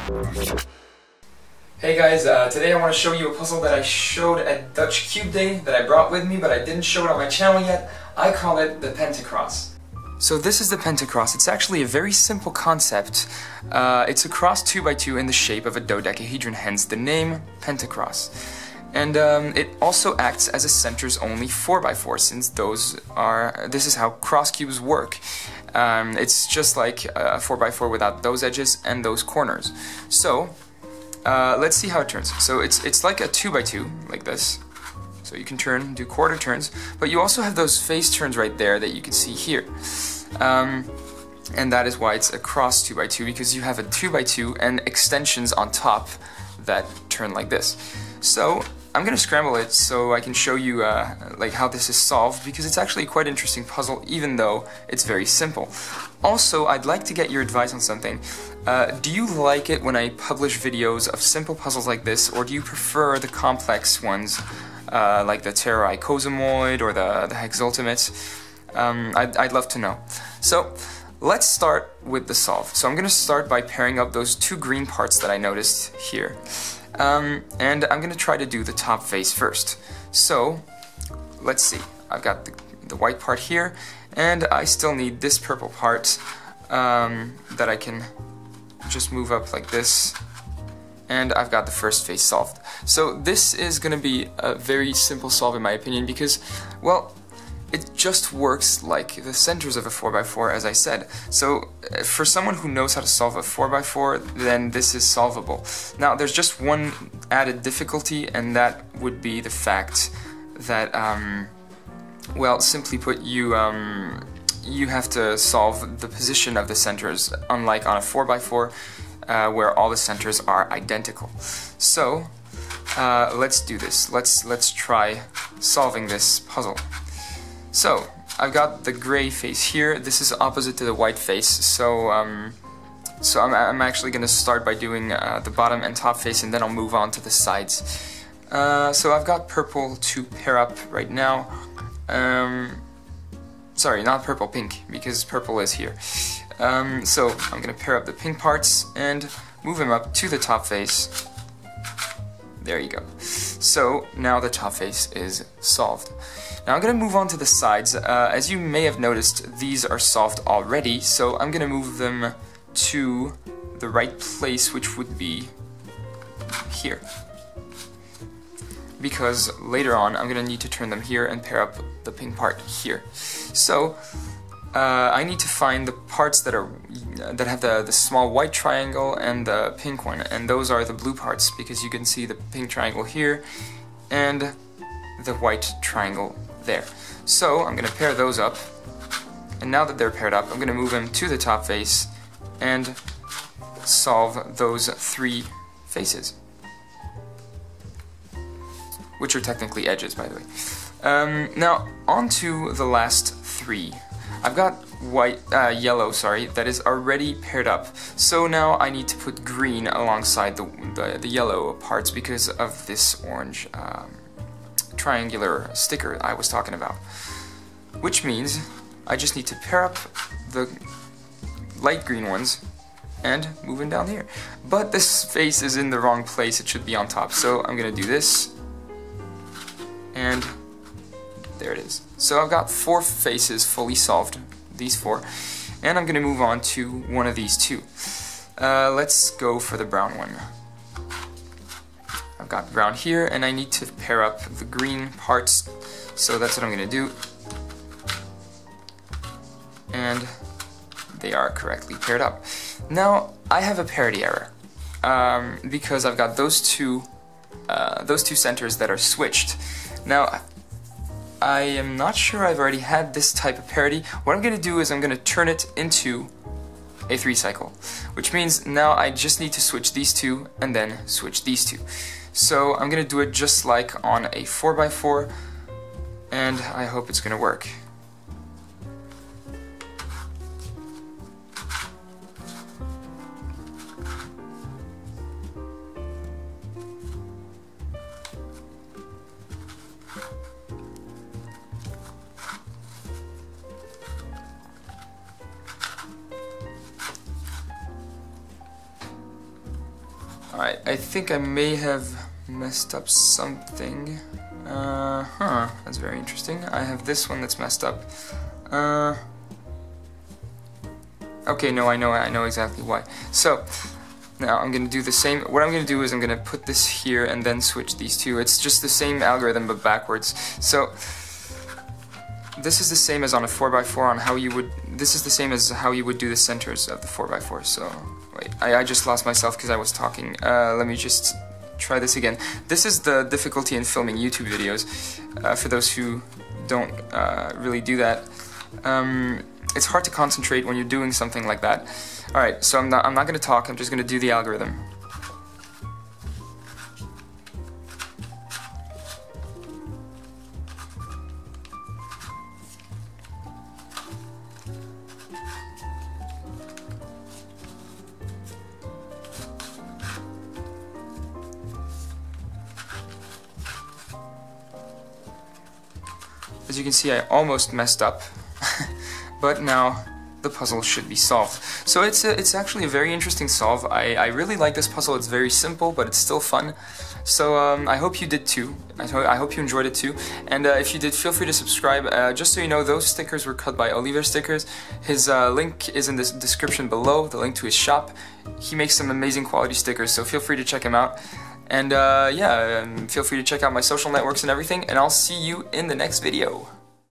Hey guys, today I want to show you a puzzle that I showed at Dutch Cube Day that I brought with me, but I didn't show it on my channel yet. I call it the Pentacross. So this is the Pentacross. It's actually a very simple concept. It's a cross 2x2 in the shape of a dodecahedron, hence the name Pentacross. And it also acts as a centers only 4x4, since this is how cross cubes work. It's just like a 4x4 without those edges and those corners. So let's see how it turns. So it's like a 2x2, like this. So you can do quarter turns, but you also have those face turns right there that you can see here. And that is why it's a cross 2x2, because you have a 2x2 and extensions on top that turn like this. So I'm gonna scramble it so I can show you like how this is solved, because it's actually quite an interesting puzzle, even though it's very simple. Also, I'd like to get your advice on something. Do you like it when I publish videos of simple puzzles like this, or do you prefer the complex ones, like the Terra Icosamoid or the Hexultimate? I'd love to know. So let's start with the solve. So I'm going to start by pairing up those two green parts that I noticed here. And I'm going to try to do the top face first. So let's see. I've got the white part here, and I still need this purple part that I can just move up like this. And I've got the first face solved. So this is going to be a very simple solve in my opinion, because, well, it just works like the centers of a 4x4, as I said. So for someone who knows how to solve a 4x4, then this is solvable. Now there's just one added difficulty, and that would be the fact that, well, simply put, you have to solve the position of the centers, unlike on a 4x4, where all the centers are identical. So let's do this. Let's try solving this puzzle. So I've got the gray face here. This is opposite to the white face. So I'm actually going to start by doing the bottom and top face, and then I'll move on to the sides. So I've got purple to pair up right now. Sorry, not purple, pink, because purple is here. So I'm going to pair up the pink parts and move them up to the top face. There you go. So now the top face is solved. Now I'm going to move on to the sides. As you may have noticed, these are solved already, so I'm going to move them to the right place, which would be here. Because later on I'm going to need to turn them here and pair up the pink part here. So I need to find the parts that have the small white triangle and the pink one, and those are the blue parts, because you can see the pink triangle here and the white triangle there. So I'm going to pair those up, and now that they're paired up, I'm going to move them to the top face and solve those three faces, which are technically edges, by the way. Now on to the last three. I've got yellow, that is already paired up. So now I need to put green alongside the yellow parts because of this orange triangular sticker I was talking about. Which means I just need to pair up the light green ones and move them down here. But this face is in the wrong place, it should be on top. So I'm going to do this, and there it is. So I've got four faces fully solved, these four, and I'm going to move on to one of these two. Let's go for the brown one. I've got brown here, and I need to pair up the green parts, so that's what I'm going to do. And they are correctly paired up. Now, I have a parity error, because I've got those two centers that are switched. Now, I am not sure I've already had this type of parity. What I'm going to do is I'm going to turn it into a 3-cycle, which means now I just need to switch these two and then switch these two. So I'm going to do it just like on a 4x4, and I hope it's going to work. Alright, I think I may have messed up something. That's very interesting. I have this one that's messed up. Okay, no, I know exactly why. So, now I'm going to do the same. What I'm going to do is I'm going to put this here and then switch these two. It's just the same algorithm but backwards. So, this is the same as on a 4x4 on how you would, this is the same as how you would do the centers of the 4x4. So, wait, I just lost myself because I was talking. Let me just try this again. This is the difficulty in filming YouTube videos. For those who don't really do that. It's hard to concentrate when you're doing something like that. Alright, so I'm not going to talk, I'm just going to do the algorithm. As you can see, I almost messed up. But now the puzzle should be solved. So it's actually a very interesting solve. I really like this puzzle. It's very simple, but it's still fun. So I hope you did too. I hope you enjoyed it too. And if you did, feel free to subscribe. Just so you know, those stickers were cut by Olivér Stickers. His link is in the description below, the link to his shop. He makes some amazing quality stickers, so feel free to check him out. And yeah, feel free to check out my social networks and everything, and I'll see you in the next video.